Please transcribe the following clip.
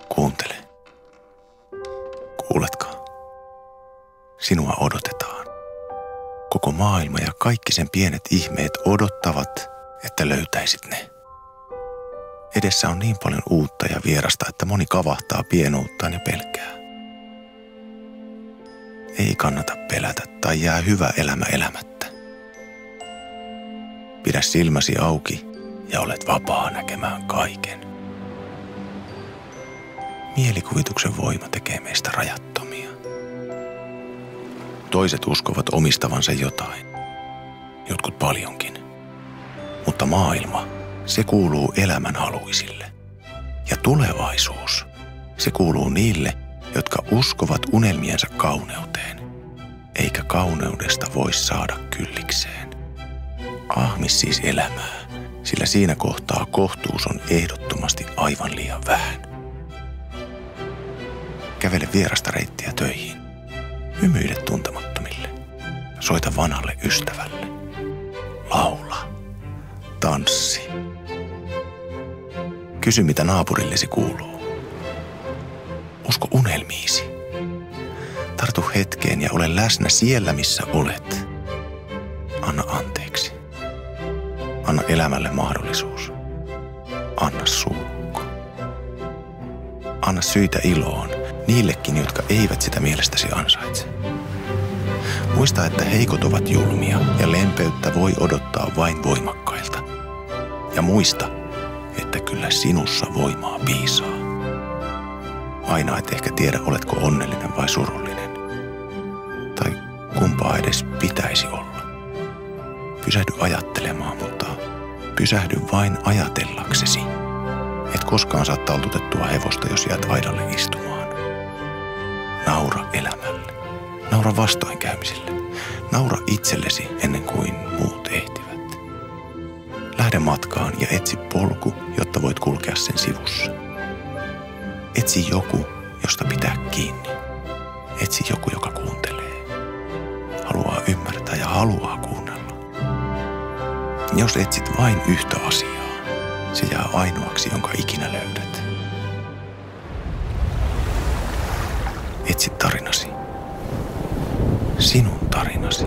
Kuuntele. Kuuletko? Sinua odotetaan. Koko maailma ja kaikki sen pienet ihmeet odottavat, että löytäisit ne. Edessä on niin paljon uutta ja vierasta, että moni kavahtaa pienuuttaan ja pelkää. Ei kannata pelätä tai jää hyvä elämä elämättä. Pidä silmäsi auki ja olet vapaa näkemään kaiken. Mielikuvituksen voima tekee meistä rajattomia. Toiset uskovat omistavansa jotain, jotkut paljonkin. Mutta maailma, se kuuluu elämänhaluisille. Ja tulevaisuus, se kuuluu niille, jotka uskovat unelmiensa kauneuteen, eikä kauneudesta voi saada kyllikseen. Ahmi siis elämää, sillä siinä kohtaa kohtuus on ehdottomasti aivan liian vähän. Kävele vierasta reittiä töihin. Hymyile tuntemattomille. Soita vanhalle ystävälle. Laula. Tanssi. Kysy, mitä naapurillesi kuuluu. Usko unelmiisi. Tartu hetkeen ja ole läsnä siellä, missä olet. Anna anteeksi. Anna elämälle mahdollisuus. Anna sulkko. Anna syitä iloon niillekin, jotka eivät sitä mielestäsi ansaitse. Muista, että heikot ovat julmia ja lempeyttä voi odottaa vain voimakkailta. Ja muista, että kyllä sinussa voimaa piisaa. Aina et ehkä tiedä, oletko onnellinen vai surullinen. Tai kumpaa edes pitäisi olla. Pysähdy ajattelemaan, mutta pysähdy vain ajatellaksesi. Et koskaan saa taltutettua hevosta, jos jäät aidalle istumaan. Naura elämälle. Naura vastoinkäymisille. Naura itsellesi ennen kuin muut ehtivät. Lähde matkaan ja etsi polku, jotta voit kulkea sen sivussa. Etsi joku, josta pitää kiinni. Etsi joku, joka kuuntelee. Haluaa ymmärtää ja haluaa kuunnella. Jos etsit vain yhtä asiaa, se jää ainoaksi, jonka ikinä löydät. Etsi tarinasi. Sinun tarinasi.